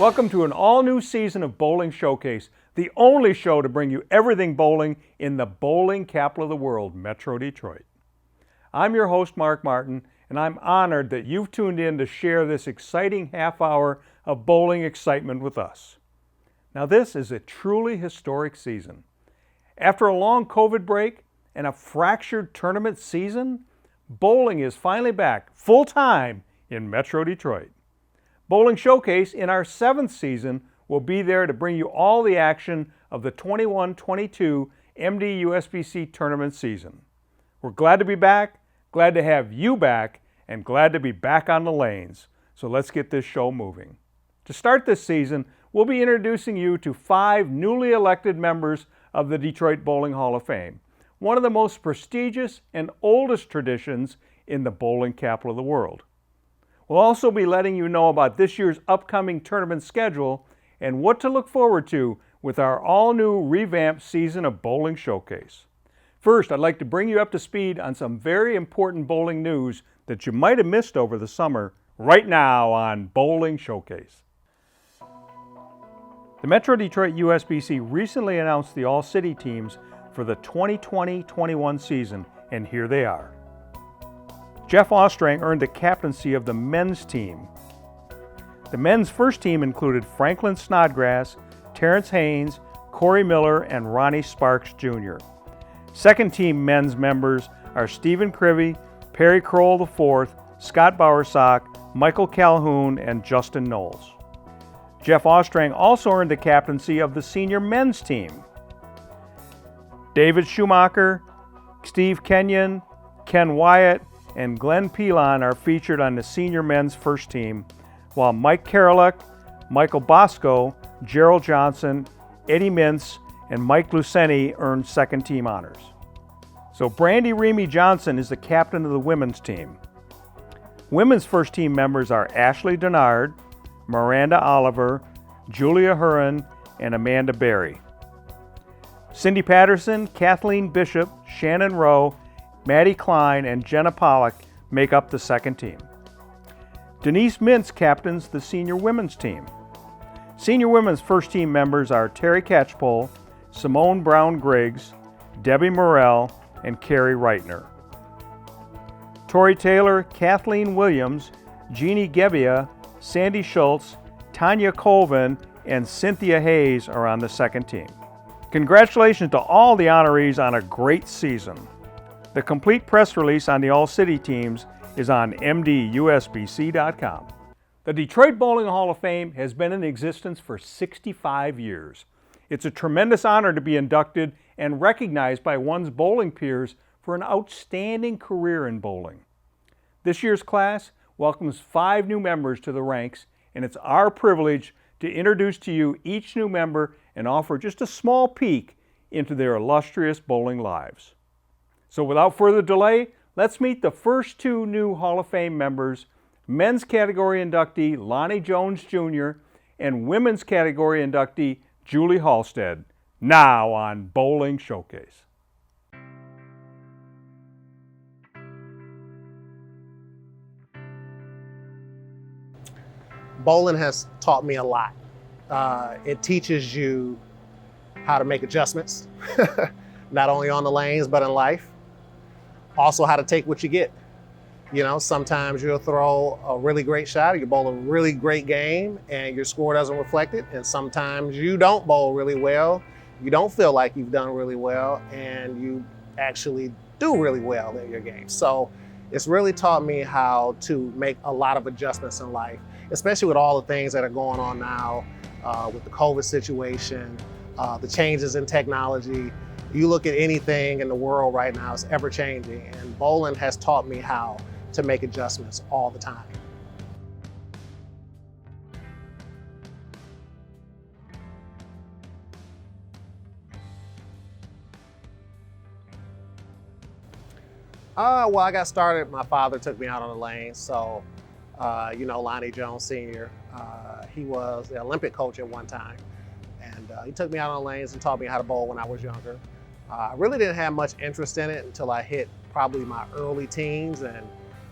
Welcome to an all-new season of Bowling Showcase, the only show to bring you everything bowling in the bowling capital of the world, Metro Detroit. I'm your host, Mark Martin, and I'm honored that you've tuned in to share this exciting half hour of bowling excitement with us. Now this is a truly historic season. After a long COVID break and a fractured tournament season, bowling is finally back full-time in Metro Detroit. Bowling Showcase in our 7th season will be there to bring you all the action of the 21-22 MD Uspc tournament season. We're glad to be back, glad to have you back, and glad to be back on the lanes. So let's get this show moving. To start this season, we'll be introducing you to 5 newly elected members of the Detroit Bowling Hall of Fame, one of the most prestigious and oldest traditions in the bowling capital of the world. We'll also be letting you know about this year's upcoming tournament schedule and what to look forward to with our all-new revamped season of Bowling Showcase. First, I'd like to bring you up to speed on some very important bowling news that you might have missed over the summer right now on Bowling Showcase. The Metro Detroit USBC recently announced the all-city teams for the 2020-21 season, and here they are. Jeff Ostrang earned the captaincy of the men's team. The men's first team included Franklin Snodgrass, Terrence Haynes, Corey Miller, and Ronnie Sparks Jr. Second team men's members are Stephen Crivey, Perry Kroll IV, Scott Bowersock, Michael Calhoun, and Justin Knowles. Jeff Ostrang also earned the captaincy of the senior men's team. David Schumacher, Steve Kenyon, Ken Wyatt, and Glenn Pilon are featured on the senior men's first team, while Mike Karolek, Michael Bosco, Gerald Johnson, Eddie Mintz, and Mike Luceni earned second team honors. So Brandy Remy Johnson is the captain of the women's team. Women's first team members are Ashley Denard, Miranda Oliver, Julia Huron, and Amanda Berry. Cindy Patterson, Kathleen Bishop, Shannon Rowe, Maddie Klein, and Jenna Pollock make up the second team. Denise Mintz captains the senior women's team. Senior women's first team members are Terry Catchpole, Simone Brown-Griggs, Debbie Morrell, and Carrie Reitner. Tori Taylor, Kathleen Williams, Jeannie Gebbia, Sandy Schultz, Tanya Colvin, and Cynthia Hayes are on the second team. Congratulations to all the honorees on a great season. The complete press release on the all-city teams is on mdusbc.com. The Detroit Bowling Hall of Fame has been in existence for 65 years. It's a tremendous honor to be inducted and recognized by one's bowling peers for an outstanding career in bowling. This year's class welcomes 5 new members to the ranks, and it's our privilege to introduce to you each new member and offer just a small peek into their illustrious bowling lives. So without further delay, let's meet the first 2 new Hall of Fame members, men's category inductee Lonnie Jones Jr. and women's category inductee Julie Halstead, now on Bowling Showcase. Bowling has taught me a lot. It teaches you how to make adjustments, not only on the lanes, but in life. Also how to take what you get. You know, sometimes you'll throw a really great shot, or you bowl a really great game and your score doesn't reflect it. And sometimes you don't bowl really well. You don't feel like you've done really well and you actually do really well in your game. So it's really taught me how to make a lot of adjustments in life, especially with all the things that are going on now with the COVID situation, the changes in technology. You look at anything in the world right now, it's ever changing, and bowling has taught me how to make adjustments all the time. Well, I got started, my father took me out on the lane, so you know, Lonnie Jones Sr., he was the Olympic coach at one time, and he took me out on the lanes and taught me how to bowl when I was younger. I really didn't have much interest in it until I hit probably my early teens and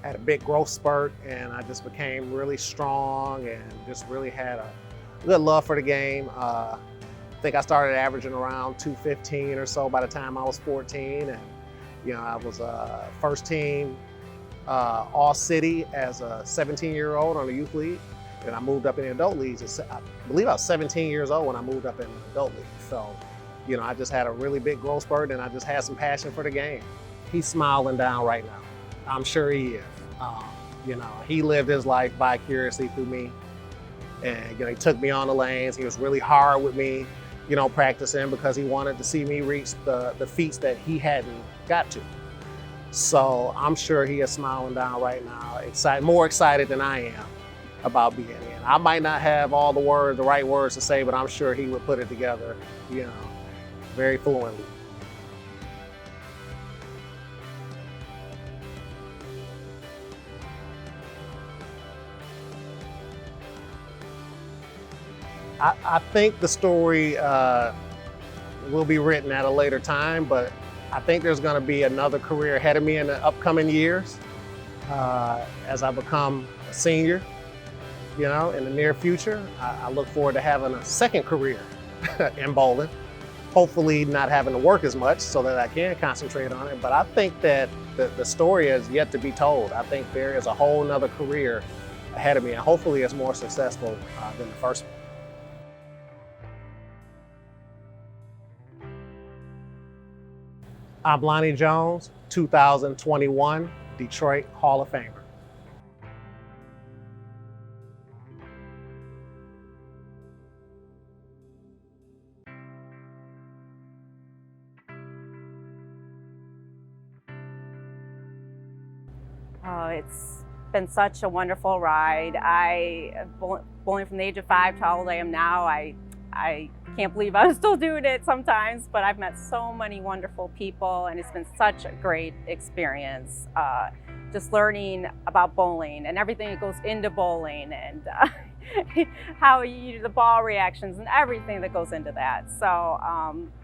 had a big growth spurt, and I just became really strong and just really had good love for the game. I think I started averaging around 215 or so by the time I was 14, and I was first team all city as a 17-year-old on the youth league, and I moved up in the adult leagues. I believe I was 17 years old when I moved up in the adult league. So, I just had a really big growth spurt, and I just had some passion for the game. He's smiling down right now. I'm sure he is. He lived his life vicariously through me, and he took me on the lanes. He was really hard with me, practicing, because he wanted to see me reach the feats that he hadn't got to. So I'm sure he is smiling down right now, more excited than I am about being in. I might not have all the right words to say, but I'm sure he would put it together, very fluently. I think the story will be written at a later time, but I think there's going to be another career ahead of me in the upcoming years as I become a senior, in the near future. I look forward to having a second career in bowling, hopefully not having to work as much so that I can concentrate on it. But I think that the story is yet to be told. I think there is a whole nother career ahead of me, and hopefully it's more successful than the first one. I'm Lonnie Jones, 2021 Detroit Hall of Famer. Oh, it's been such a wonderful ride. Bowling from the age of 5 to how old I am now, I can't believe I'm still doing it sometimes, but I've met so many wonderful people, and it's been such a great experience. Just learning about bowling and everything that goes into bowling, and how the ball reactions and everything that goes into that. So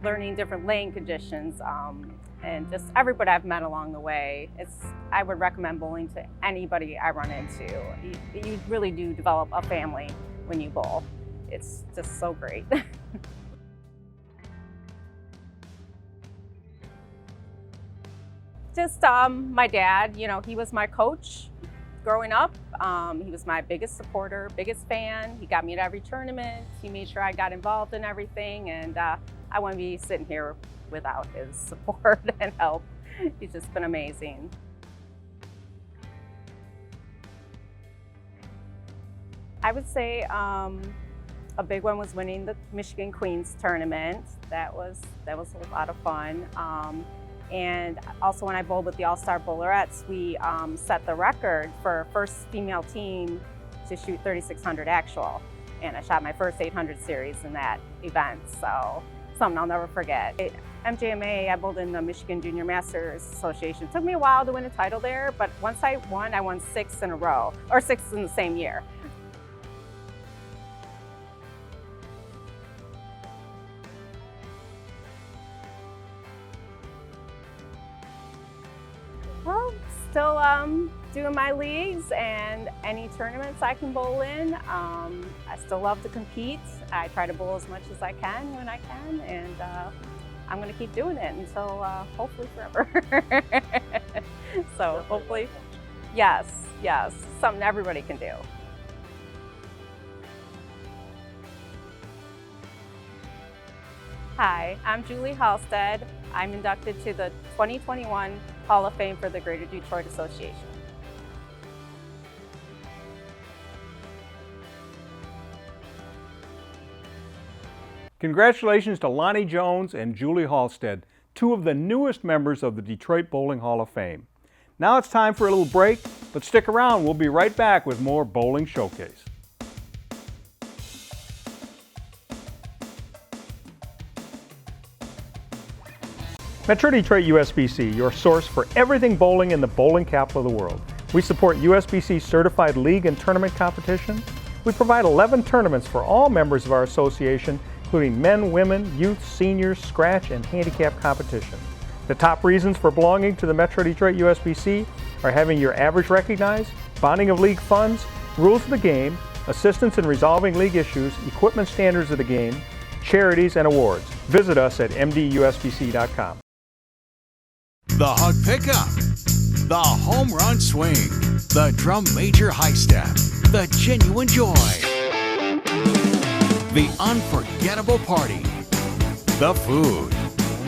learning different laying conditions, and just everybody I've met along the way. I would recommend bowling to anybody I run into. You really do develop a family when you bowl. It's just so great. Just my dad, he was my coach growing up. He was my biggest supporter, biggest fan. He got me at every tournament. He made sure I got involved in everything, and I wouldn't be sitting here without his support and help. He's just been amazing. I would say a big one was winning the Michigan Queens tournament. That was a lot of fun. And also when I bowled with the All-Star Bowlerettes, we set the record for first female team to shoot 3,600 actual. And I shot my first 800 series in that event, so something I'll never forget. MJMA, I bowled in the Michigan Junior Masters Association. It took me a while to win a title there, but once I won 6 in a row, or 6 in the same year. Well, still doing my leagues and any tournaments I can bowl in. I still love to compete. I try to bowl as much as I can when I can, and I'm going to keep doing it until hopefully forever. So hopefully, yes, something everybody can do. Hi, I'm Julie Halstead. I'm inducted to the 2021 Hall of Fame for the Greater Detroit Association. Congratulations to Lonnie Jones and Julie Halstead, two of the newest members of the Detroit Bowling Hall of Fame. Now it's time for a little break, but stick around. We'll be right back with more Bowling Showcase. Metro Detroit Uspc, your source for everything bowling in the bowling capital of the world. We support Uspc certified league and tournament competition. We provide 11 tournaments for all members of our association, including men, women, youth, seniors, scratch, and handicap competition. The top reasons for belonging to the Metro Detroit Uspc are having your average recognized, bonding of league funds, rules of the game, assistance in resolving league issues, equipment standards of the game, charities, and awards. Visit us at mduspc.com. The hug pickup, the home run swing, the drum major high step, the genuine joy, the unforgettable party, the food,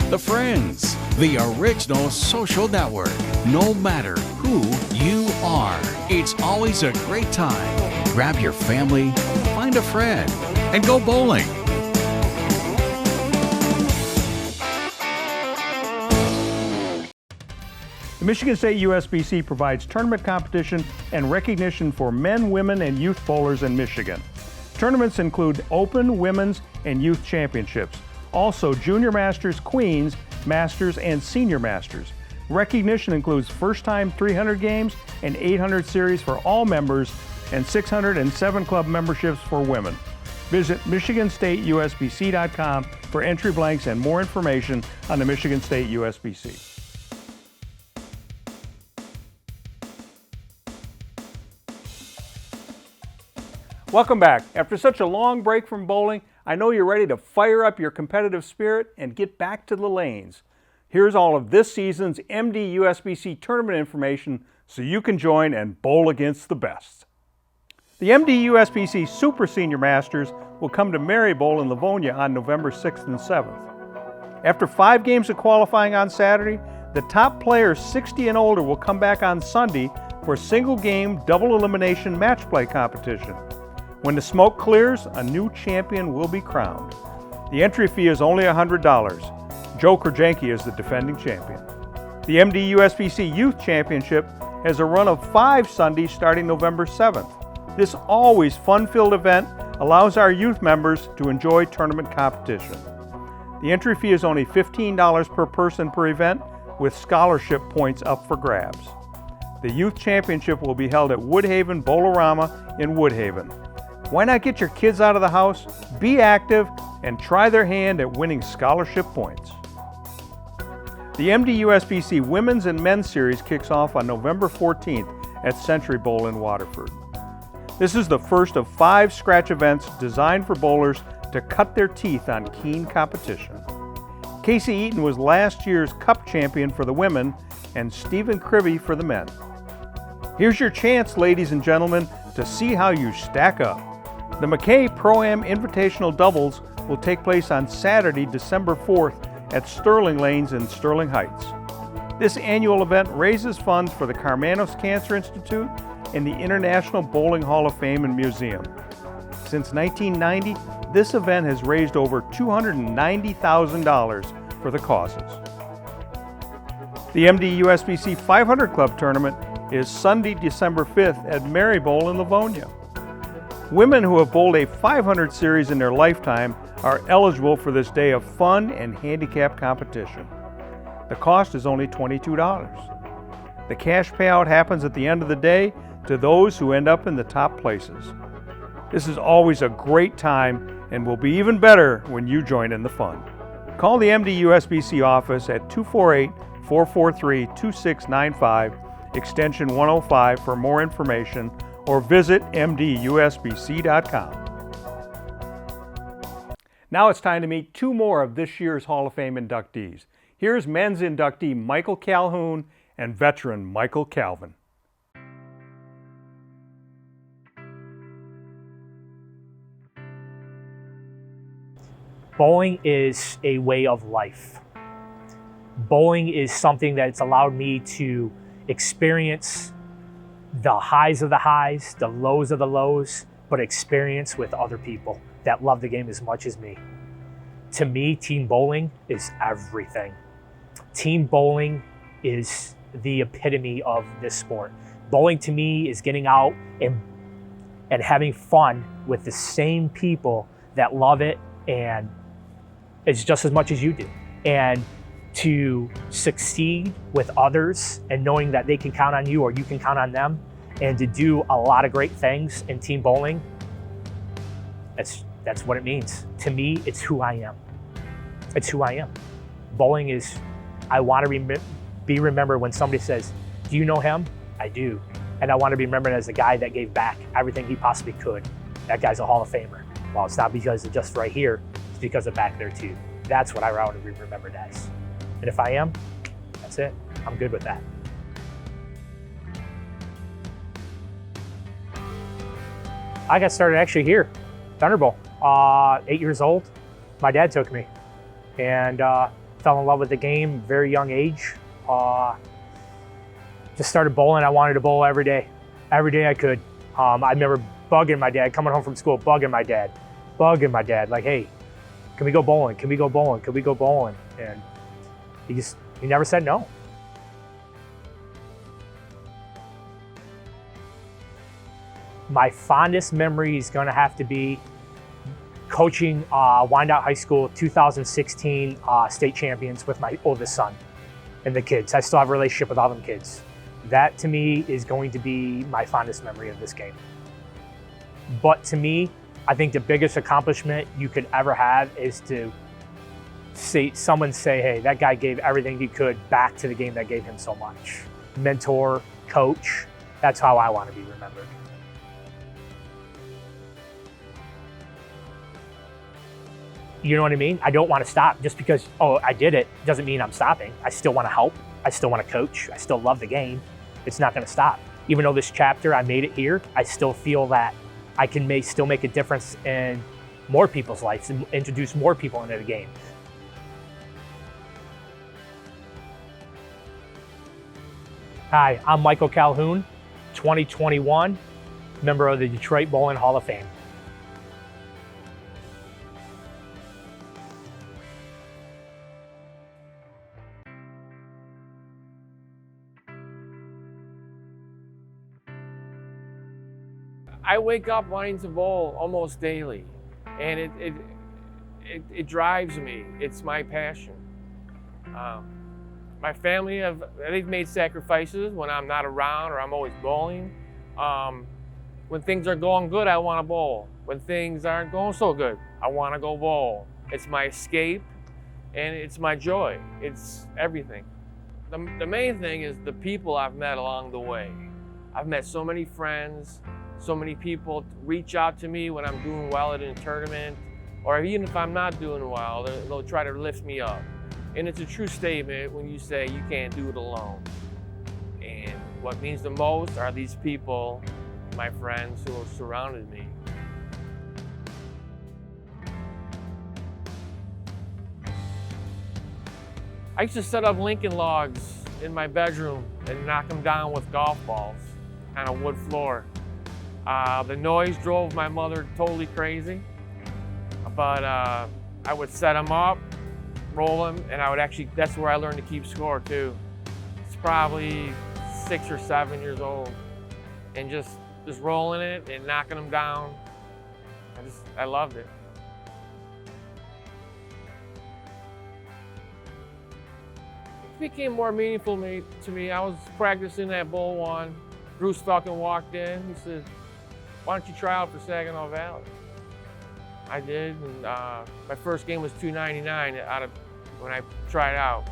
the friends, the original social network. No matter who you are, it's always a great time. Grab your family, find a friend, and go bowling. The Michigan State USBC provides tournament competition and recognition for men, women, and youth bowlers in Michigan. Tournaments include Open, Women's, and Youth Championships. Also, Junior Masters, Queens, Masters, and Senior Masters. Recognition includes first-time 300 games and 800 series for all members and 607 club memberships for women. Visit MichiganStateUSBC.com for entry blanks and more information on the Michigan State USBC. Welcome back. After such a long break from bowling, I know you're ready to fire up your competitive spirit and get back to the lanes. Here's all of this season's MD USBC tournament information so you can join and bowl against the best. The MD USBC Super Senior Masters will come to Marybowl in Livonia on November 6th and 7th. After 5 games of qualifying on Saturday, the top players 60 and older will come back on Sunday for a single-game, double-elimination match play competition. When the smoke clears, a new champion will be crowned. The entry fee is only $100. Joe Krajewski is the defending champion. The MD USBC Youth Championship has a run of 5 Sundays starting November 7th. This always fun-filled event allows our youth members to enjoy tournament competition. The entry fee is only $15 per person per event, with scholarship points up for grabs. The Youth Championship will be held at Woodhaven Bowlorama in Woodhaven. Why not get your kids out of the house, be active, and try their hand at winning scholarship points? The MD USBC Women's and Men's Series kicks off on November 14th at Century Bowl in Waterford. This is the first of 5 scratch events designed for bowlers to cut their teeth on keen competition. Casey Eaton was last year's Cup champion for the women and Stephen Crivey for the men. Here's your chance, ladies and gentlemen, to see how you stack up. The Mckay Pro-Am Invitational Doubles will take place on Saturday, December 4th at Sterling Lanes in Sterling Heights. This annual event raises funds for the Karmanos Cancer Institute and the International Bowling Hall of Fame and Museum. Since 1990, this event has raised over $290,000 for the causes. The MD USBC 500 Club Tournament is Sunday, December 5th at Marybowl in Livonia. Women who have bowled a 500 series in their lifetime are eligible for this day of fun and handicap competition. The cost is only $22. The cash payout happens at the end of the day to those who end up in the top places. This is always a great time and will be even better when you join in the fun. Call the MD USBC office at 248-443-2695, extension 105 for more information, or visit mdusbc.com. Now it's time to meet 2 more of this year's Hall of Fame inductees. Here's men's inductee Michael Calhoun and veteran Michael Calvin. Bowling is a way of life. Bowling is something that's allowed me to experience the highs of the highs, the lows of the lows, but experience with other people that love the game as much as me. To me, team bowling is everything. Team bowling is the epitome of this sport. Bowling to me is getting out and having fun with the same people that love it, and it's just as much as you do. And to succeed with others and knowing that they can count on you or you can count on them, and to do a lot of great things in team bowling, that's what it means. To me, it's who I am. It's who I am. Bowling is, I want to be remembered when somebody says, "Do you know him?" I do. And I want to be remembered as the guy that gave back everything he possibly could that guy's a Hall of Famer. Well, it's not because of just right here, it's because of back there too. That's what I want to be remembered as. And if I am, that's it. I'm good with that. I got started actually here, Thunderbolt. 8 years old, my dad took me and fell in love with the game very young age. Just started bowling. I wanted to bowl every day I could. I remember bugging my dad, coming home from school, bugging my dad, like, hey, can we go bowling? Can we go bowling? Can we go bowling? And he never said no. My fondest memory is gonna have to be coaching Wyandotte High School 2016 state champions with my oldest son and the kids. I still have a relationship with all them kids. That to me is going to be my fondest memory of this game. But to me, I think the biggest accomplishment you could ever have is to see someone say, hey, that guy gave everything he could back to the game that gave him so much. Mentor, coach, that's how I want to be remembered. You know what I mean? I don't want to stop. Just because, oh, I did it, doesn't mean I'm stopping. I still want to help. I still want to coach. I still love the game. It's not going to stop. Even though this chapter, I made it here, I still feel that I can still make a difference in more people's lives and introduce more people into the game. Hi, I'm Michael Calhoun, 2021, member of the Detroit Bowling Hall of Fame. I wake up wanting to bowl almost daily, and it drives me. It's my passion. My family they've made sacrifices when I'm not around or I'm always bowling. When things are going good, I want to bowl. When things aren't going so good, I want to go bowl. It's my escape, and it's my joy. It's everything. The main thing is the people I've met along the way. I've met so many friends. So many people reach out to me when I'm doing well at a tournament, or even if I'm not doing well, they'll try to lift me up. And it's a true statement when you say you can't do it alone. And what means the most are these people, my friends who have surrounded me. I used to set up Lincoln logs in my bedroom and knock them down with golf balls on a wood floor. The noise drove my mother totally crazy, but I would set them up, roll them, and that's where I learned to keep score too. It's probably 6 or 7 years old, and just rolling it and knocking them down. I loved it. It became more meaningful to me. I was practicing at Bowl 1. Bruce Falcon walked in, he said, why don't you try out for Saginaw Valley? I did, and my first game was .299 when I tried out.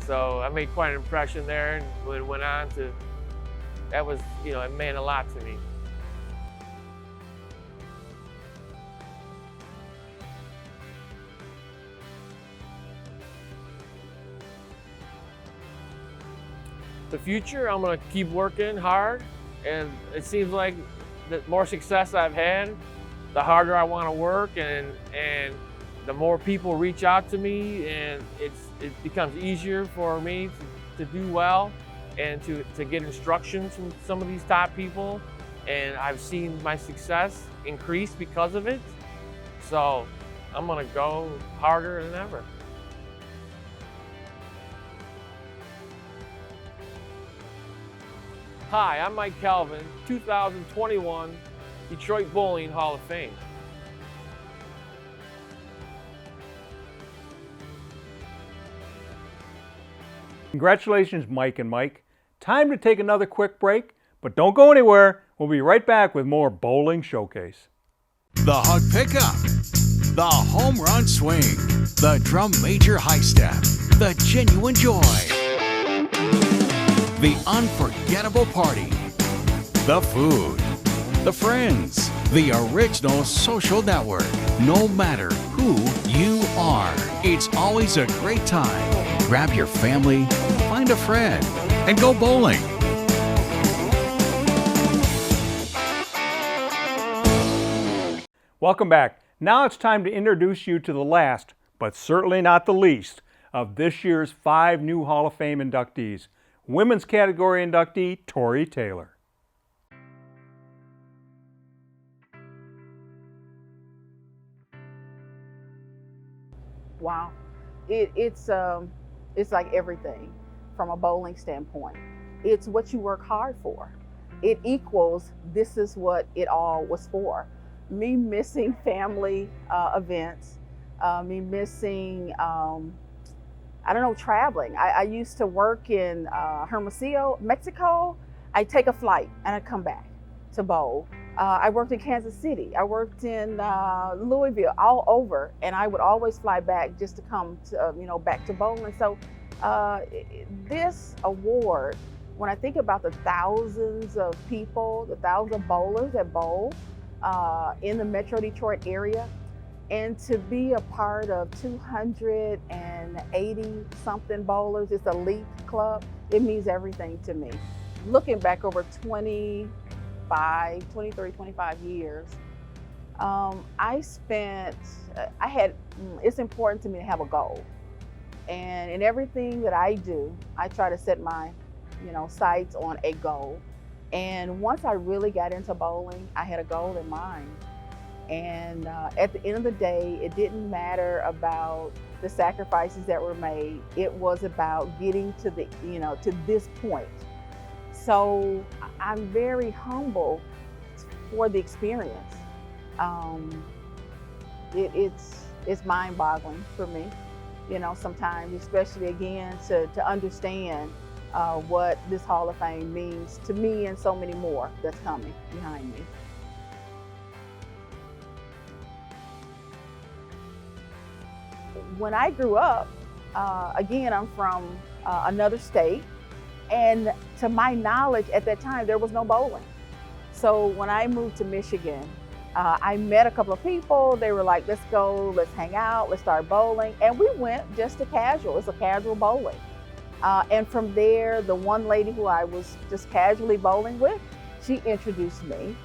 So I made quite an impression there, and when it went on to, that was, it meant a lot to me. The future, I'm gonna keep working hard, and it seems like the more success I've had, the harder I want to work, and the more people reach out to me, and it becomes easier for me to do well and to get instructions from some of these top people, and I've seen my success increase because of it. So I'm gonna go harder than ever. Hi, I'm Mike Calvin, 2021 Detroit Bowling Hall of Fame. Congratulations, Mike and Mike. Time to take another quick break, but don't go anywhere. We'll be right back with more Bowling Showcase. The hug pickup, the home run swing, the drum major high step, the genuine joy, the unforgettable party, the food, the friends, the original social network. No matter who you are, it's always a great time. Grab your family, find a friend, and go bowling. Welcome back. Now it's time to introduce you to the last, but certainly not the least, of this year's 5 new Hall of Fame inductees. Women's category inductee, Torrey Taylor. Wow, it's like everything from a bowling standpoint. It's what you work hard for. It equals this is what it all was for. Me missing family events, me missing traveling. I used to work in Hermosillo, Mexico. I'd take a flight and I'd come back to bowl. I worked in Kansas City. I worked in Louisville, all over, and I would always fly back just to come to, back to bowling. So this award, when I think about the thousands of people, the thousands of bowlers that bowl in the Metro Detroit area, and to be a part of 280 something bowlers, this elite club, it means everything to me. Looking back over 25 years, it's important to me to have a goal. And in everything that I do, I try to set my, sights on a goal. And once I really got into bowling, I had a goal in mind. And at the end of the day, it didn't matter about the sacrifices that were made. It was about getting to to this point. So I'm very humble for the experience. It's mind-boggling for me, sometimes, especially again to understand what this Hall of Fame means to me and so many more that's coming behind me. When I grew up, again, I'm from another state, and to my knowledge at that time, there was no bowling. So when I moved to Michigan, I met a couple of people. They were like, let's go, let's hang out, let's start bowling. And we went just to casual, it's a casual bowling. And from there, the one lady who I was just casually bowling with, she introduced me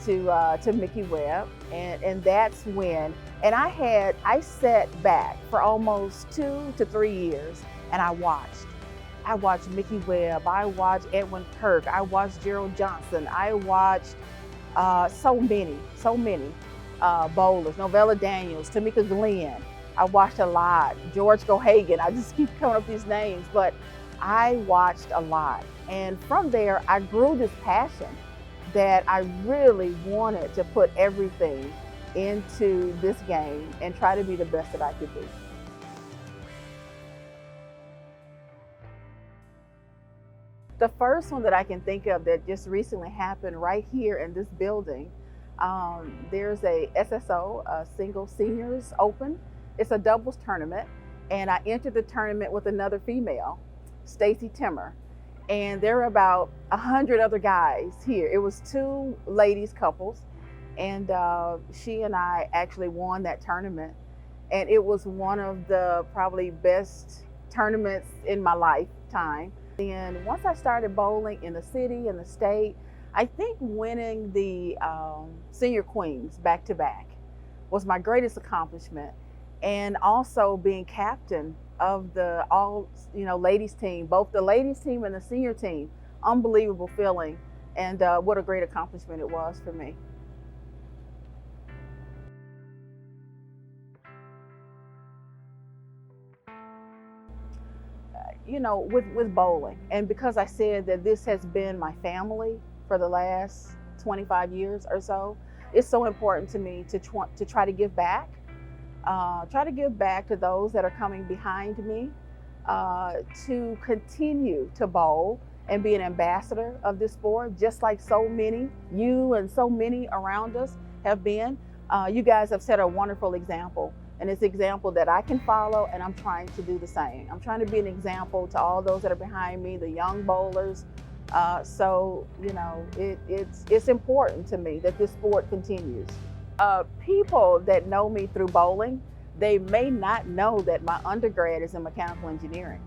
to Mickey Webb, and that's when, and I sat back for almost 2 to 3 years, and I watched Mickey Webb, I watched Edwin Kirk, I watched Gerald Johnson, I watched so many bowlers, Novella Daniels, Tamika Glenn. I watched a lot, George Gohagan, I just keep coming up with these names, but I watched a lot. And from there, I grew this passion that I really wanted to put everything into this game and try to be the best that I could be. The first one that I can think of that just recently happened right here in this building, there's a SSO, a Single Seniors Open. It's a doubles tournament, and I entered the tournament with another female, Stacy Timmer. And there were about 100 other guys here. It was 2 ladies couples, and she and I actually won that tournament. And it was one of the probably best tournaments in my lifetime. And once I started bowling in the city and the state, I think winning the Senior Queens back-to-back was my greatest accomplishment. And also being captain of the ladies team, both the ladies team and the senior team, unbelievable feeling, and what a great accomplishment it was for me. With bowling, and because I said that this has been my family for the last 25 years or so, it's so important to me to try to give back. Try to give back to those that are coming behind me, to continue to bowl and be an ambassador of this sport, just like so many, you and so many around us have been. You guys have set a wonderful example, and it's an example that I can follow, and I'm trying to do the same. I'm trying to be an example to all those that are behind me, the young bowlers, So, you know, it's important to me that this sport continues. People that know me through bowling, they may not know that my undergrad is in mechanical engineering.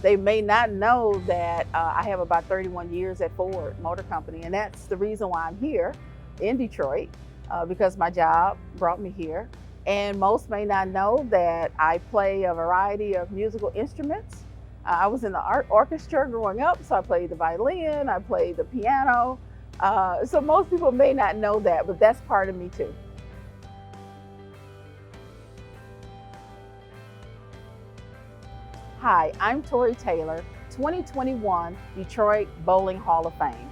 They may not know that I have about 31 years at Ford Motor Company, and that's the reason why I'm here in Detroit, because my job brought me here. And most may not know that I play a variety of musical instruments. I was in the art orchestra growing up, so I played the violin, I played the piano. So most people may not know that, but that's part of me too. Hi, I'm Torrey Taylor, 2021 Detroit Bowling Hall of Fame.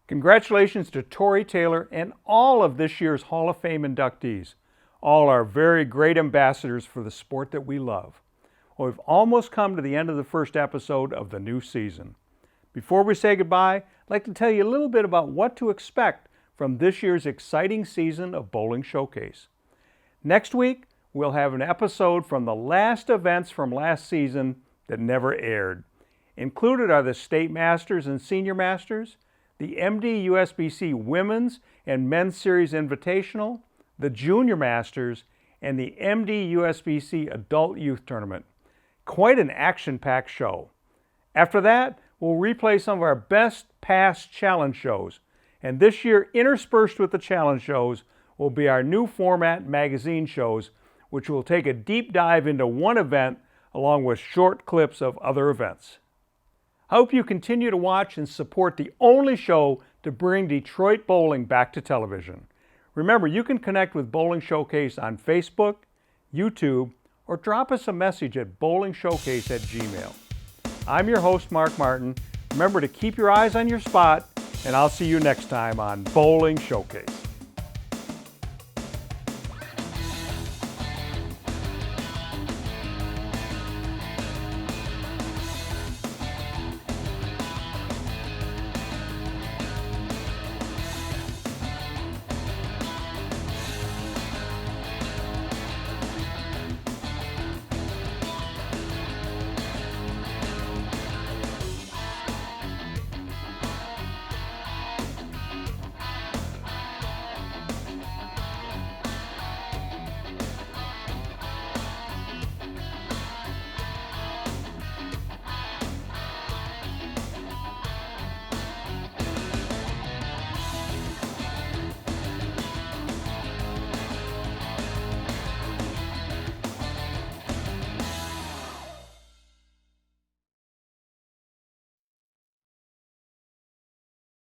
Congratulations to Torrey Taylor and all of this year's Hall of Fame inductees. All are very great ambassadors for the sport that we love. Well, we've almost come to the end of the first episode of the new season. Before we say goodbye, I'd like to tell you a little bit about what to expect from this year's exciting season of Bowling Showcase. Next week, we'll have an episode from the last events from last season that never aired. Included are the State Masters and Senior Masters, the MD Uspc Women's and Men's Series Invitational, the Junior Masters, and the MD Uspc Adult Youth Tournament. Quite an action-packed show. After that, we'll replay some of our best past challenge shows. And this year, interspersed with the challenge shows, will be our new format magazine shows, which will take a deep dive into one event along with short clips of other events. I hope you continue to watch and support the only show to bring Detroit bowling back to television. Remember, you can connect with Bowling Showcase on Facebook, YouTube, or drop us a message at bowlingshowcase@gmail.com. I'm your host, Mark Martin. Remember to keep your eyes on your spot, and I'll see you next time on Bowling Showcase.